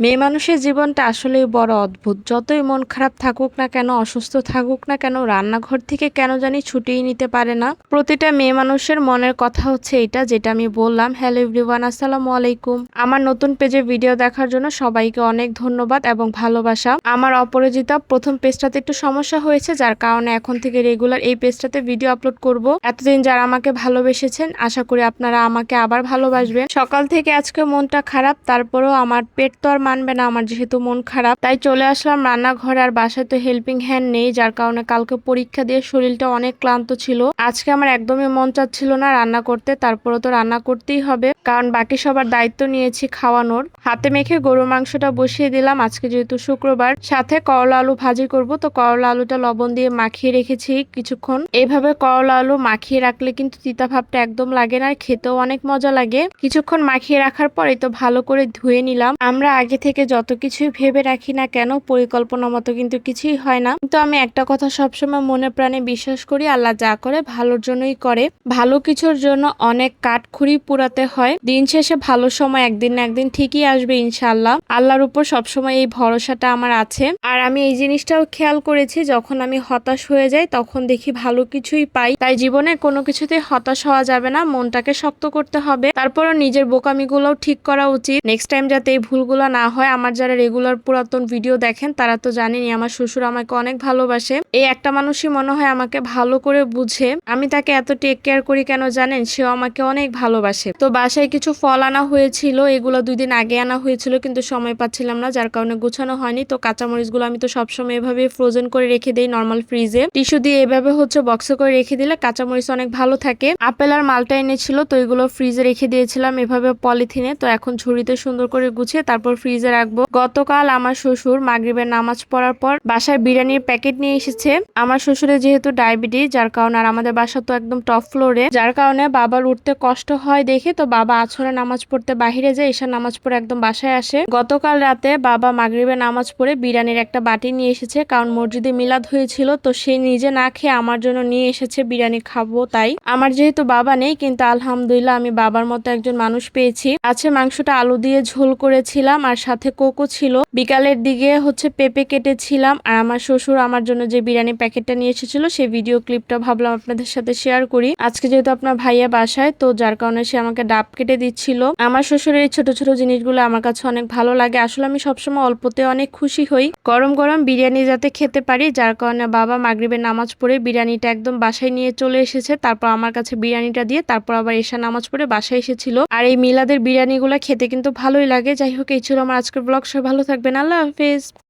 মেয়ে মানুষের জীবনটা আসলেই বড় অদ্ভুত। যতই মন খারাপ থাকুক না কেন, অসুস্থ থাকুক না কেন, রান্নাঘর থেকে কেন জানি ছুটিয়ে নিতে পারে না। প্রতিটা মেয়ে মানুষের মনের কথা হচ্ছে এটা, যেটা আমি বললাম। হ্যালো এভরিওয়ান, আসসালামু আলাইকুম। আমার নতুন পেজে ভিডিও দেখার জন্য সবাইকে অনেক ধন্যবাদ এবং ভালোবাসা। আমার অপরাজিতা প্রথম পেজটাতে একটু সমস্যা হয়েছে, যার কারণে এখন থেকে রেগুলার এই পেজটাতে ভিডিও আপলোড করব। এতদিন যারা আমাকে ভালোবেসেছেন, আশা করি আপনারা আমাকে আবার ভালোবাসবেন। সকাল থেকে আজকে মনটা খারাপ, তারপরেও আমার পেট তো আর মানবে না আমার যেহেতু মন খারাপ, তাই চলে আসলাম রান্নাঘরে। আর বাসায় তো হেল্পিং হ্যান্ড নেই, যার কারণে কালকে পরীক্ষা দিয়ে শরীরটা অনেক ক্লান্ত ছিল। আজকে আমার একদমই মন চাচ্ছিল না রান্না করতে, তারপরে তো রান্না করতেই হবে, কারণ বাকি সবার দায়িত্ব নিয়েছি খাওয়ানোর। হাতে মেখে গরুর মাংসটা বসিয়ে দিলাম, আজকে যেহেতু শুক্রবার। সাথে করলা আলু ভাজি করব, তো করলা আলুটা লবণ দিয়ে মাখিয়ে রেখেছি কিছুক্ষণ। এইভাবে করলা আলু মাখিয়ে রাখলে কিন্তু তিতা ভাবটা একদম লাগে না, আর খেতেও অনেক মজা লাগে। কিছুক্ষণ মাখিয়ে রাখার পরে তো ভালো করে ধুয়ে নিলাম। আমরা আগে থেকে যত কিছুই ভেবে রাখি না কেন, পরিকল্পনা মতো কিন্তু কিছুই হয় না। কিন্তু আমি একটা কথা সবসময় মনে প্রাণে বিশ্বাস করি, আল্লাহ যা করে ভালোর জন্যই করে। ভালো কিছুর জন্য অনেক কাঠখড়ি পুরাতে হয়, দিন শেষে ভালো সময় একদিন না একদিন ঠিকই আসবে ইনশাআল্লাহ। আল্লাহর উপর সবসময় এই ভরসাটা আমার আছে। আর আমি এই জিনিসটাও খেয়াল করেছি, যখন আমি হতাশ হয়ে যাই তখন দেখি ভালো কিছুই পাই। তাই জীবনে কোনো কিছুতে হতাশ হওয়া যাবে না, মনটাকে শক্ত করতে হবে। তারপরও নিজের বোকামিগুলোও ঠিক করা উচিত, নেক্সট টাইম যাতে এই ভুলগুলো না হয়। আমার যারা রেগুলার পুরাতন ভিডিও দেখেন তারা তো জানেনই আমার শ্বশুর আমাকে অনেক ভালোবাসে। এই একটা মানুষই মনে হয় আমাকে ভালো করে বুঝে। আমি তাকে এত টেক কেয়ার করি কেন জানেন, সেও আমাকে অনেক ভালোবাসে। তো বাসায় কিছু ফল আনা হয়েছিল, এগুলো 2 দিন আগে আনা হয়েছিল, কিন্তু সময় পাচ্ছিলাম না, যার কারণে গোছানো হয়নি। তো কাঁচামরিচগুলো আমি তো সবসময় এভাবে ফ্রোজেন করে রেখে দেই নর্মাল ফ্রিজে, টিস্যু দিয়ে এভাবে বক্সে করে রেখে দিলে কাঁচামরিচ অনেক ভালো থাকে। আপেল আর মালটা এনেছিল, তো এগুলো ফ্রিজে রেখে দিয়েছিলাম এভাবে পলিথিনে। তো এখন ঝুড়িতে সুন্দর করে গুছিয়ে তারপর ফ্রিজে রাখবো। গতকাল আমার শ্বশুর মাগরিবের নামাজ পড়ার পর বাসায় বিরিয়ানির প্যাকেট নিয়ে এসেছে। আমার শ্বশুরের যেহেতু ডায়াবেটিস, যার কারণে, আর আমাদের বাসা তো একদম টপ ফ্লোরে, যার কারণে বাবার উঠতে কষ্ট হয় দেখে তো বাবা আছরে নামাজ পড়তে বাহিরে যায়, এসে নামাজ পড়ে একদম বাসায় আসে। গতকাল রাতে বাবা মাগরিবের নামাজ পড়ে বিরিয়ানির একটা বাটি নিয়ে এসেছে, কারণ মসজিদে মিলাদ হয়েছিল, তো সে নিজে না খেয়ে আমার জন্য নিয়ে এসেছে, বিরিয়ানি খাবো তাই। আমার যেহেতু বাবা নেই, কিন্তু আলহামদুলিল্লাহ আমি বাবার মতো একজন মানুষ পেয়েছি। আছে মাংসটা আলু দিয়ে ঝোল করেছিলাম, আর সাথে কোকো ছিল। বিকালের দিকে পেঁপে কেটেছিলাম। আর আমার শ্বশুর আমার জন্য যে বিরিয়ানি প্যাকেটটা নিয়ে এসেছিল, সেই ভিডিও ক্লিপটা ভাবলাম আপনাদের সাথে শেয়ার করি। আজকে যেহেতু আপনার ভাইয়া বাসায়, তো যার কারণে সে আমাকে ডাব কেটে দিচ্ছিল। আমার শ্বশুরের এই ছোট ছোট জিনিসগুলো আমার কাছে অনেক ভালো লাগে। আসলে আমি সবসময় অল্পতে অনেক খুশি হই। গরম গরম বিরিয়ানি যাতে খেতে পারি, যার কারণে বাবা মাগরিবের নামাজ পড়ে বিরিয়ানিটা একদম বাসায় নিয়ে চলে এসেছে। তারপর আমার কাছে বিরিয়ানিটা দিয়ে তারপর আবার এশা নামাজ পড়ে বাসায় এসেছিল। আর এই মিলাদের বিরিয়ানিগুলো খেতে কিন্তু ভালোই লাগে। যাই হোক, এই ছিল আমার আজকের ব্লগ। সবাই ভালো থাকবেন, আল্লাহ হাফেজ।